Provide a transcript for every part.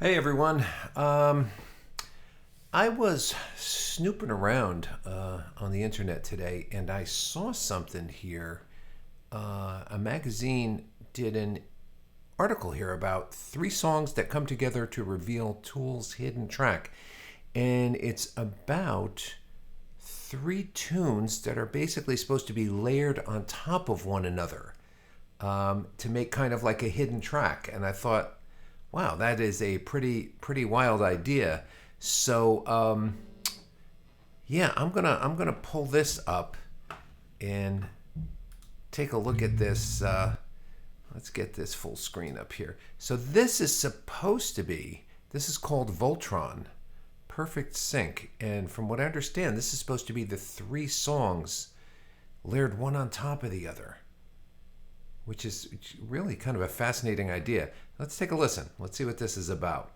Hey everyone. I was snooping around on the internet today and I saw something here. A magazine did an article here about three songs that come together to reveal Tool's hidden track. And it's about three tunes that are basically supposed to be layered on top of one another to make kind of like a hidden track. And I thought, wow, that is a pretty wild idea. So yeah, I'm gonna pull this up and take a look at this. Let's get this full screen up here. So this is supposed to be. This is called Voltron, Perfect Sync, and from what I understand, this is supposed to be the three songs layered one on top of the other, which is really kind of a fascinating idea. Let's take a listen. Let's see what this is about.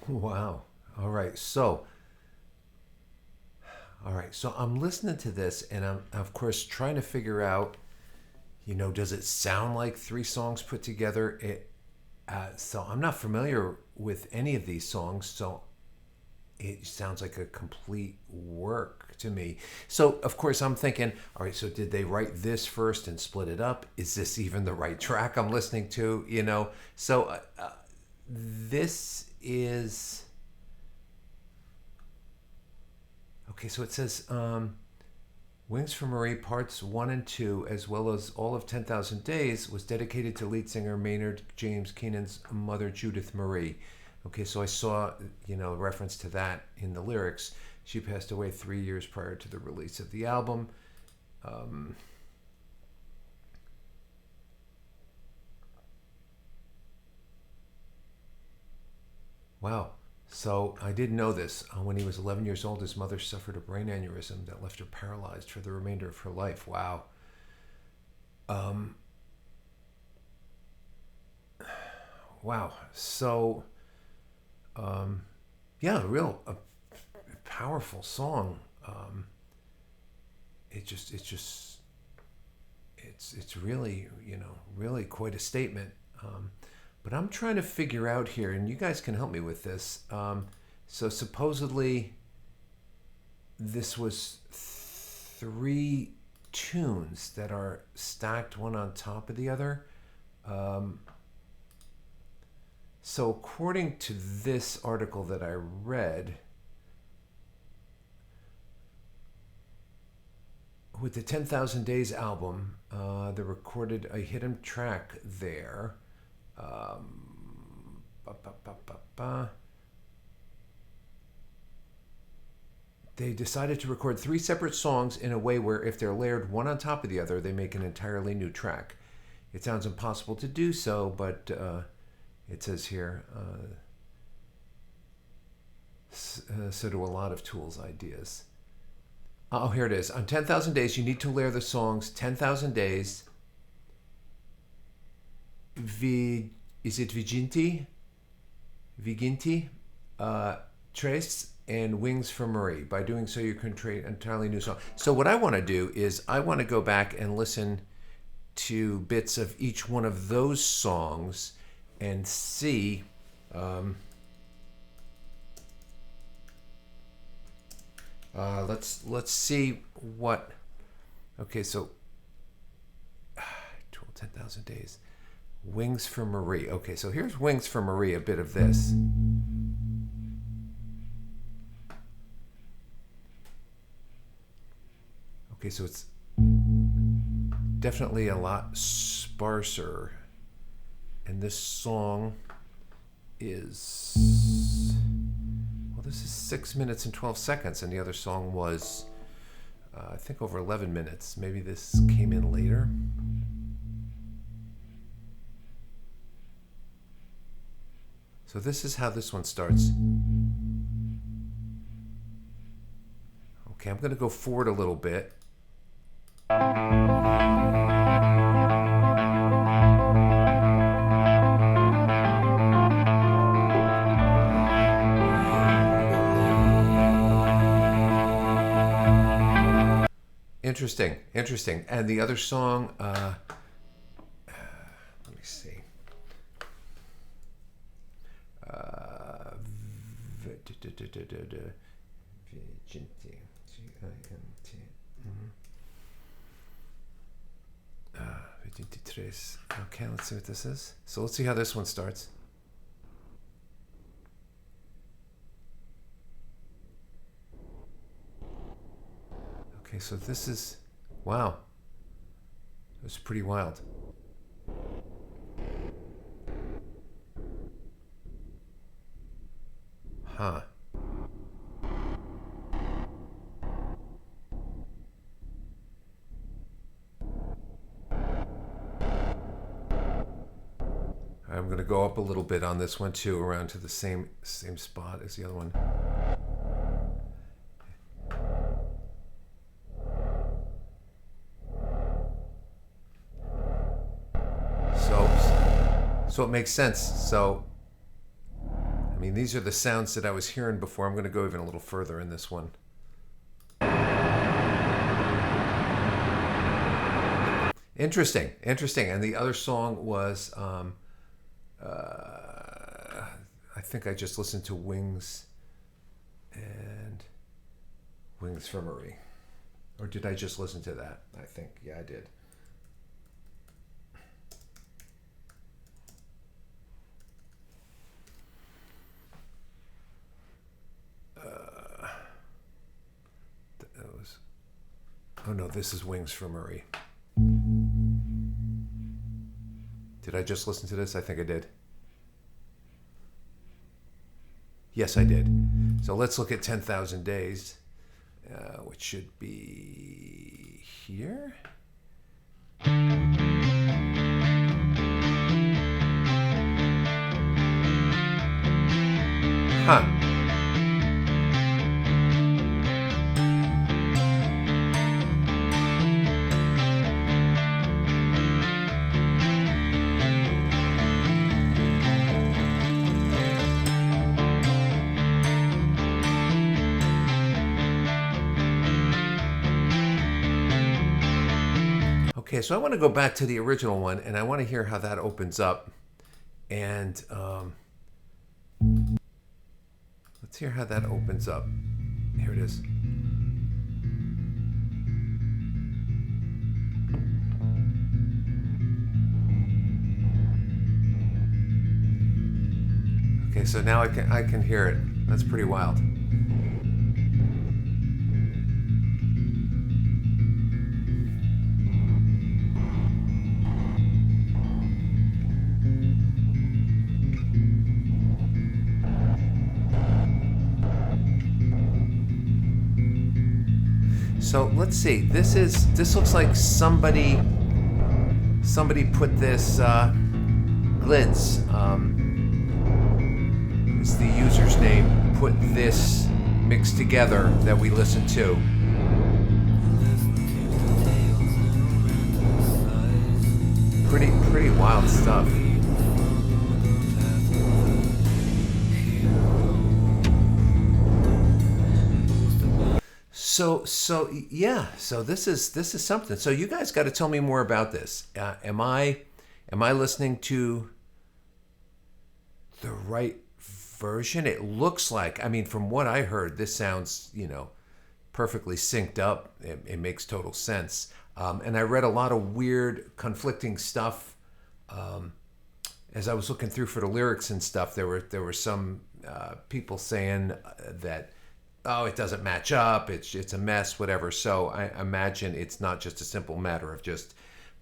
Wow. All right. So I'm listening to this, and I'm of course trying to figure out, does it sound like three songs put together? So I'm not familiar with any of these songs, so it sounds like a complete work to me. So of course I'm thinking, all right, so did they write this first and split it up? Is this even the right track I'm listening to? This is okay. So it says Wings for Marie Parts 1 and 2, as well as all of 10,000 Days, was dedicated to lead singer Maynard James Keenan's mother, Judith Marie. Okay, so I saw, a reference to that in the lyrics. She passed away 3 years prior to the release of the album. Wow. So I didn't know this. When he was 11 years old, his mother suffered a brain aneurysm that left her paralyzed for the remainder of her life. Wow. Um, wow. So, yeah, a powerful song. It's really, really quite a statement. But I'm trying to figure out here, and you guys can help me with this. So supposedly, this was three tunes that are stacked one on top of the other. So according to this article that I read, with the 10,000 Days album, they recorded a hidden track there. Ba, ba, ba, ba, ba. They decided to record three separate songs in a way where if they're layered one on top of the other, they make an entirely new track. It sounds impossible to do so, but it says here, so do a lot of Tool's ideas. Oh, here it is. On 10,000 Days, you need to layer the songs 10,000 Days, is it Viginti, Trace, and Wings for Marie. By doing so, you can create an entirely new song. So what I want to do is I want to go back and listen to bits of each one of those songs and see. Let's see what. Okay, so 10,000 Days. Wings for Marie. Okay, so here's Wings for Marie, a bit of this. Okay, so it's definitely a lot sparser. And this song is, well, this is 6 minutes and 12 seconds, and the other song was, I think, over 11 minutes. Maybe this came in later. So this is how this one starts. Okay, I'm going to go forward a little bit. Interesting. And the other song, let me see. Okay, let's see what this is. So let's see how this one starts. Okay, so this is, wow. It's pretty wild. Huh. I'm going to go up a little bit on this one too, around to the same spot as the other one. So it makes sense. So I mean, these are the sounds that I was hearing before. I'm going to go even a little further in this one. Interesting. And the other song was, I think I just listened to Wings for Marie. Or did I just listen to that? I think, yeah, I did. Oh no, this is Wings for Marie. Did I just listen to this? I think I did. Yes, I did. So let's look at 10,000 Days, which should be here. Huh. Okay, so I want to go back to the original one, and I want to hear how that opens up. And let's hear how that opens up. Here it is. Okay, so now I can hear it. That's pretty wild. So let's see. This looks like somebody put this Glids. It's the user's name. Put this mix together that we listened to. Pretty wild stuff. So yeah. So this is something. So you guys got to tell me more about this. Am I listening to the right version? It looks like. I mean, from what I heard, this sounds perfectly synced up. It makes total sense. And I read a lot of weird, conflicting stuff. As I was looking through for the lyrics and stuff, there were some people saying that, oh, it doesn't match up, it's a mess, whatever. So I imagine it's not just a simple matter of just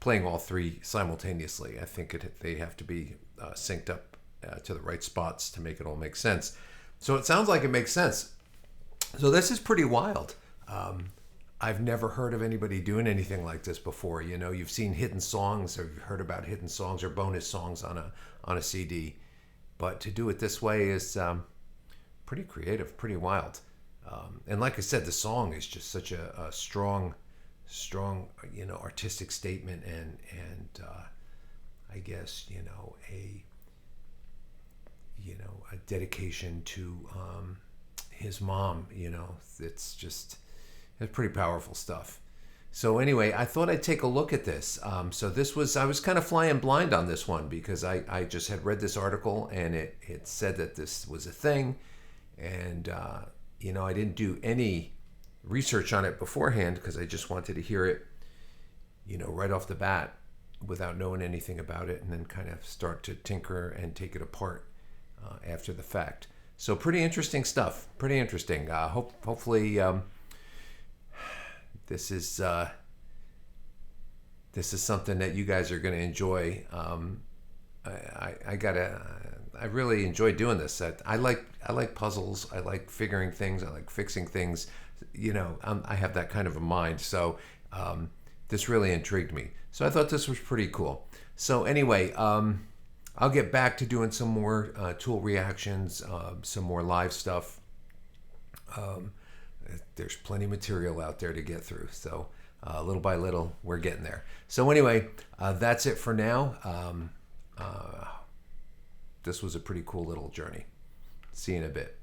playing all three simultaneously. I think they have to be synced up to the right spots to make it all make sense. So it sounds like it makes sense. So this is pretty wild. I've never heard of anybody doing anything like this before. You've seen hidden songs, or you've heard about hidden songs or bonus songs on a CD, but to do it this way is pretty creative, pretty wild. And like I said, the song is just such a strong, artistic statement, and I guess a dedication to his mom. It's pretty powerful stuff. So anyway, I thought I'd take a look at this. So I was kind of flying blind on this one because I just had read this article, and it said that this was a thing, and I didn't do any research on it beforehand because I just wanted to hear it, right off the bat without knowing anything about it, and then kind of start to tinker and take it apart after the fact. So pretty interesting stuff. Pretty interesting. Hopefully this is something that you guys are going to enjoy. I really enjoy doing this. I like puzzles. I like figuring things. I like fixing things. I have that kind of a mind. So this really intrigued me. So I thought this was pretty cool. So anyway, I'll get back to doing some more tool reactions, some more live stuff. There's plenty of material out there to get through. So little by little, we're getting there. So anyway, that's it for now. This was a pretty cool little journey. See you in a bit.